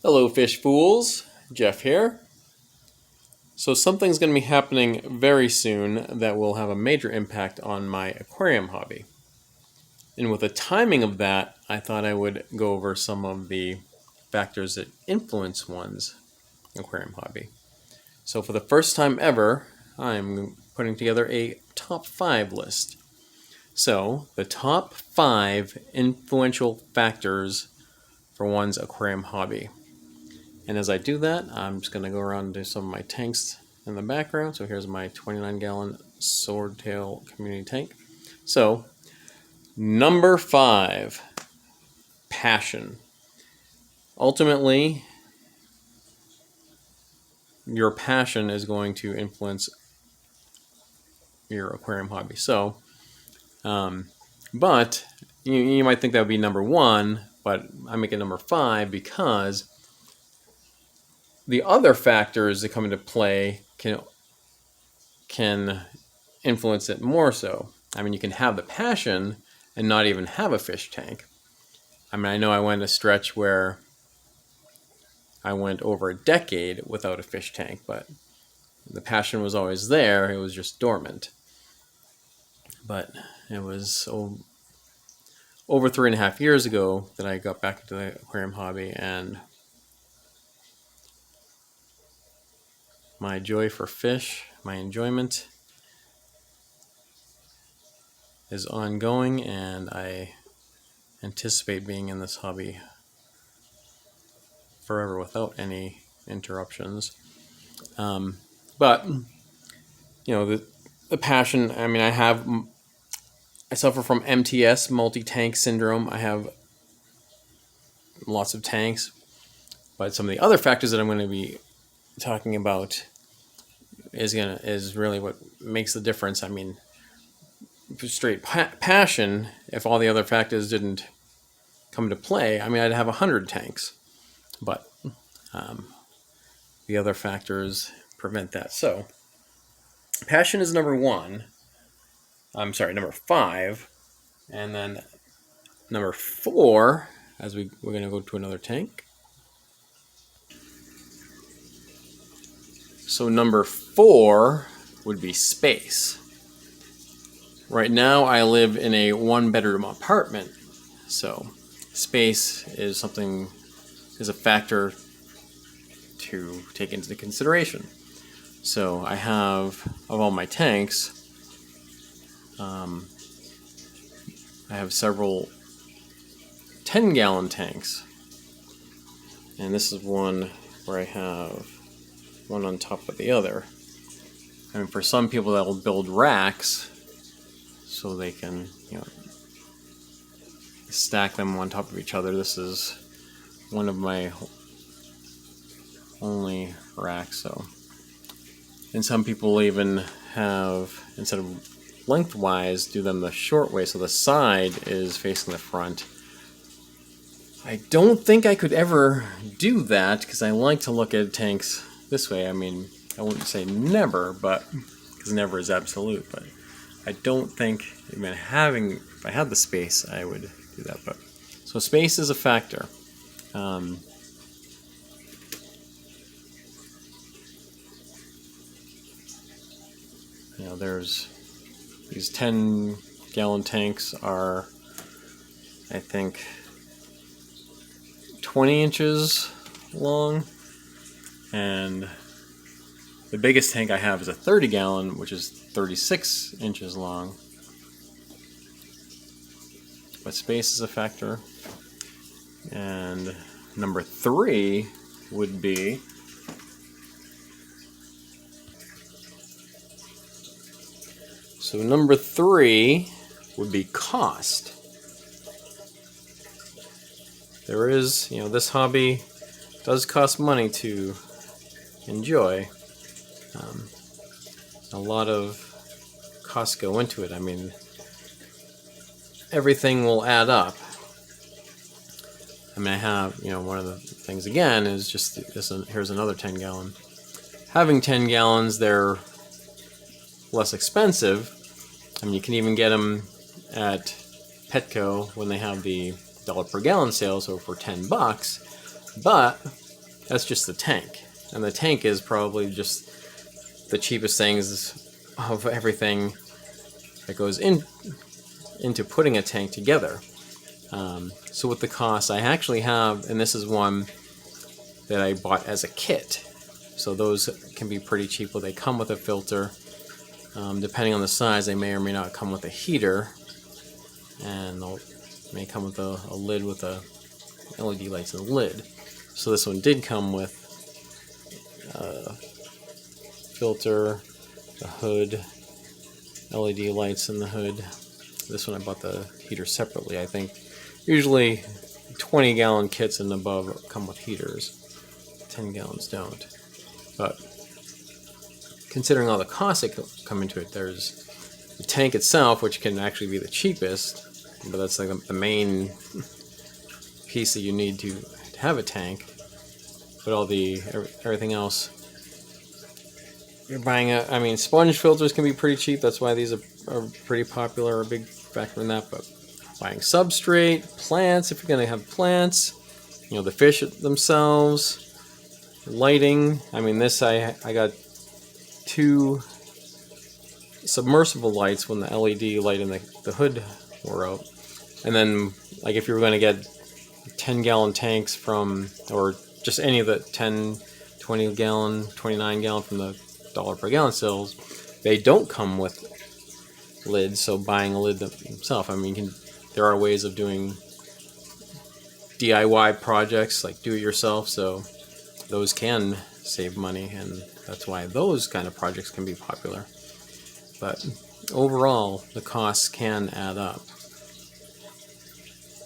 Hello, fish fools. Jeff here. So, something's going to be happening very soon that will have a major impact on my aquarium hobby. And with the timing of that, I thought I would go over some of the factors that influence one's aquarium hobby. So, for the first time ever, I'm putting together a top 5 list. So, the top 5 influential factors for one's aquarium hobby. And as I do that, I'm just going to go around and do some of my tanks in the background. So here's my 29-gallon swordtail community tank. So, number 5, passion. Ultimately, your passion is going to influence your aquarium hobby. So, but you might think that would be number 1, but I make it number 5 because the other factors that come into play can influence it more so. I mean, you can have the passion and not even have a fish tank. I mean, I know I went a stretch where I went over a decade without a fish tank, but the passion was always there. It was just dormant. But it was over 3.5 years ago that I got back into the aquarium hobby, and my joy for fish, my enjoyment is ongoing, and I anticipate being in this hobby forever without any interruptions. But the passion. I mean, I suffer from MTS, multi-tank syndrome. I have lots of tanks, but some of the other factors that I'm going to be talking about is really what makes the difference. I mean, straight passion. If all the other factors didn't come to play, I mean, I'd have 100 tanks, but the other factors prevent that. So, passion is number 1. I'm sorry, number 5, and then number 4. We're going to go to another tank. So number 4 would be space. Right now, I live in a 1-bedroom apartment, so space is a factor to take into consideration. So I have, of all my tanks, I have several 10-gallon tanks, and this is one where I have one on top of the other. I mean, for some people that will build racks so they can, stack them on top of each other. This is one of my only racks. So, and some people even have, instead of lengthwise, do them the short way, so the side is facing the front. I don't think I could ever do that because I like to look at tanks this way. I mean, I wouldn't say never, but because never is absolute. But I don't think, if I had the space, I would do that. But so space is a factor. There's these 10-gallon tanks are, I think, 20 inches long, and the biggest tank I have is a 30-gallon, which is 36 inches long. But space is a factor. And number 3 would be number 3 would be cost. There is, this hobby does cost money to enjoy. A lot of costs go into it. I mean, everything will add up. I mean, I have, one of the things again is just this. Here's another 10-gallon. Having 10 gallons, they're less expensive. I mean, you can even get them at Petco when they have the $1 per gallon sale, so for $10. But That's just the tank. And the tank is probably just the cheapest things of everything that goes into putting a tank together. So with the cost, I actually have, and this is one that I bought as a kit. So those can be pretty cheap. Well, they come with a filter. Depending on the size, they may or may not come with a heater. And they may come with a lid with a LED lights in the lid. So this one did come with a filter, a hood, LED lights in the hood. This one I bought the heater separately. I think usually 20-gallon kits and above come with heaters. 10 gallons don't. But considering all the costs that come into it, there's the tank itself, which can actually be the cheapest, but that's like the main piece that you need to have a tank. But all everything else, you're buying sponge filters can be pretty cheap. That's why these are pretty popular, a big factor in that. But buying substrate, plants, if you're going to have plants, the fish themselves, lighting. This I got 2 submersible lights when the LED light in the hood were out. And then, like, if you were going to get 10-gallon tanks or just any of the 10, 20-gallon, 29-gallon from the dollar per gallon stills, they don't come with lids, so buying a lid themselves. There are ways of doing DIY projects, like do it yourself, so those can save money, and that's why those kind of projects can be popular. But overall, the costs can add up.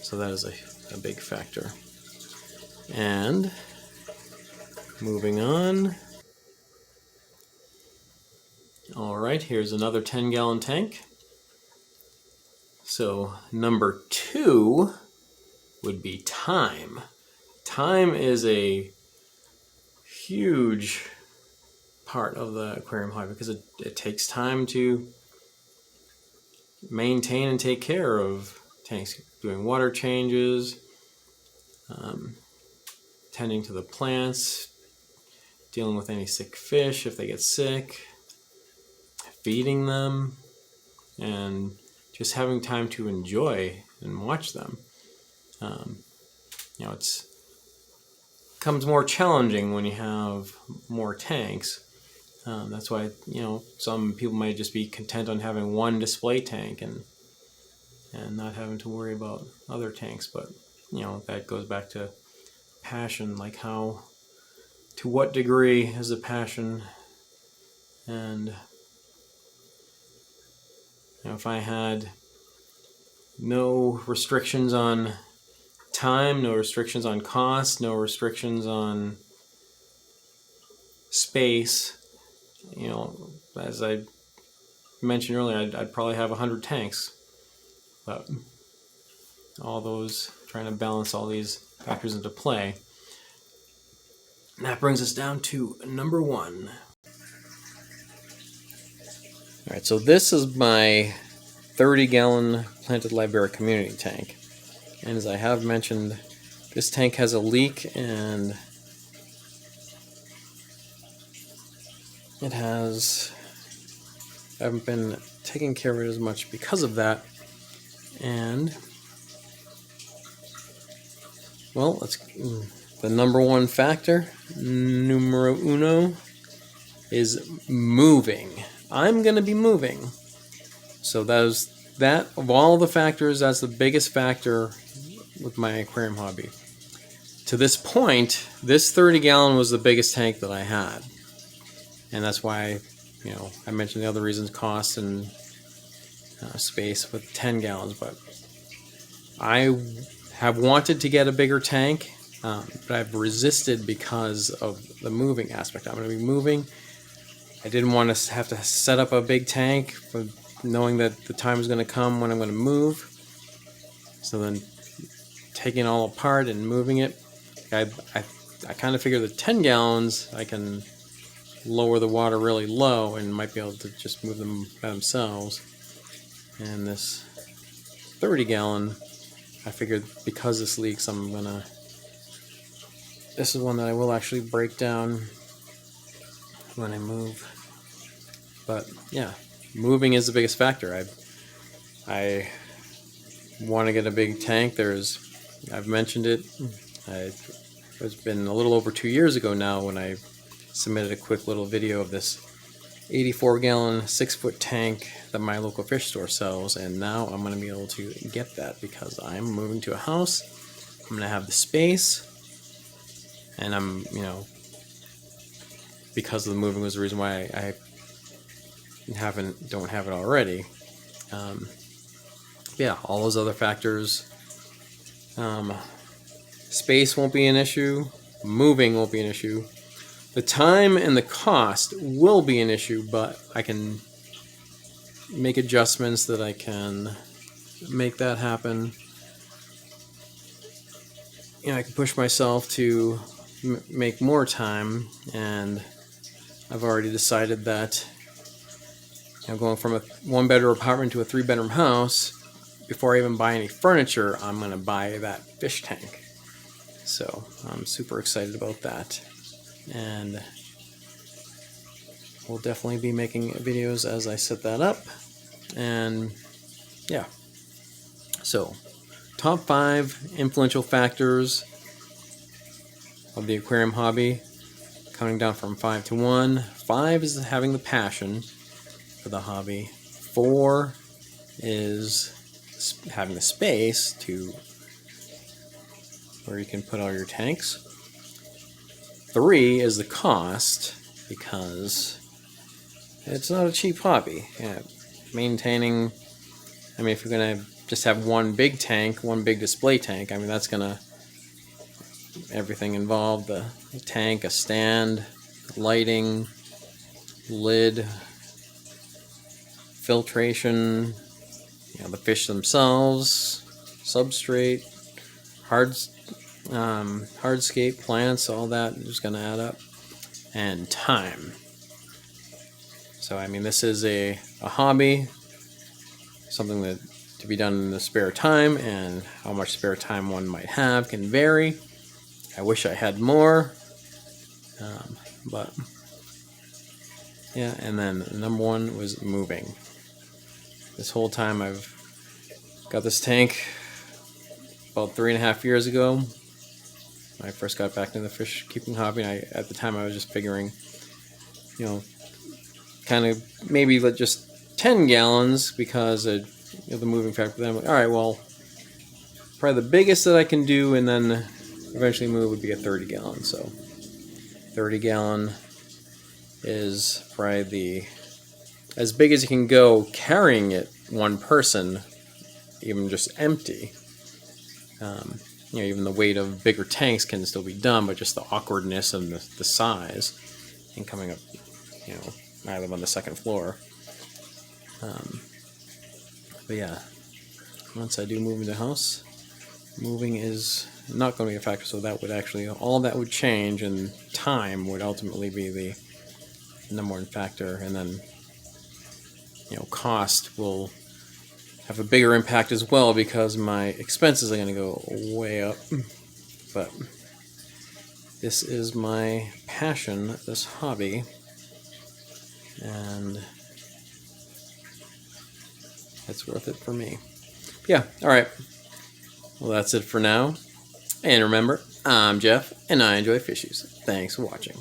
So that is a big factor. And moving on. Alright, here's another 10-gallon tank. So number 2 would be time. Time is a huge part of the aquarium hobby because it takes time to maintain and take care of tanks, doing water changes, tending to the plants, dealing with any sick fish if they get sick, feeding them, and just having time to enjoy and watch them. It's becomes more challenging when you have more tanks. That's why some people might just be content on having one display tank and not having to worry about other tanks. But that goes back to passion, like to what degree is the passion. And if I had no restrictions on time, no restrictions on cost, no restrictions on space, as I mentioned earlier, I'd probably have 100 tanks. But trying to balance all these factors into play. And that brings us down to number 1. Alright, so this is my 30-gallon Planted Live community tank. And as I have mentioned, this tank has a leak, and I haven't been taking care of it as much because of that. And well, the number 1 factor, numero uno, is moving. I'm going to be moving. So that of all the factors, that's the biggest factor with my aquarium hobby. To this point, this 30-gallon was the biggest tank that I had. And that's why, I mentioned the other reasons, cost and space with 10 gallons. But I have wanted to get a bigger tank, but I've resisted because of the moving aspect. I'm going to be moving. I didn't want to have to set up a big tank, knowing that the time is going to come when I'm going to move. So then taking it all apart and moving it, I kind of figure that 10 gallons, I can lower the water really low and might be able to just move them by themselves. And this 30-gallon, I figured because this leaks, I'm going to this is one that I will actually break down when I move. But yeah, moving is the biggest factor. I want to get a big tank. I've mentioned it. It's been a little over 2 years ago now when I submitted a quick little video of this 84-gallon 6-foot tank that my local fish store sells, and now I'm going to be able to get that because I'm moving to a house. I'm going to have the space, and because of the moving was the reason why I don't have it already. Yeah, all those other factors. Space won't be an issue. Moving won't be an issue. The time and the cost will be an issue, but I can make adjustments that I can make that happen. I can push myself to make more time, and I've already decided that going from a 1-bedroom apartment to a 3-bedroom house, before I even buy any furniture, I'm going to buy that fish tank. So I'm super excited about that. And we'll definitely be making videos as I set that up. And yeah. So, top 5 influential factors of the aquarium hobby, counting down from 5 to 1. 5 is having the passion for the hobby. 4 is having the space to where you can put all your tanks. 3 is the cost, because it's not a cheap hobby. Maintaining, if you're going to just have one big tank, one big display tank, that's going to, everything involved, the tank, a stand, lighting, lid, filtration, the fish themselves, substrate, hardscape, plants, all that is going to add up, and time. So this is a hobby, something that to be done in the spare time, and how much spare time one might have can vary. I wish I had more, but yeah. And then number 1 was moving. This whole time I've got this tank about 3.5 years ago. When I first got back into the fish keeping hobby, and at the time I was just figuring, kind of maybe just 10 gallons because of the moving factor. Then I'm like, all right, well, probably the biggest that I can do, and then eventually move, would be a 30-gallon. So 30-gallon is probably as big as you can go carrying it, one person, even just empty. Even the weight of bigger tanks can still be done, but just the awkwardness and the size, and coming up, I live on the 2nd floor. But yeah, once I do move into the house, moving is not going to be a factor, so that would actually, all that would change, and time would ultimately be the number 1 factor, and then, cost will have a bigger impact as well, because my expenses are going to go way up. But this is my passion, this hobby, and it's worth it for me. Yeah, alright. Well, that's it for now. And remember, I'm Jeff, and I enjoy fishies. Thanks for watching.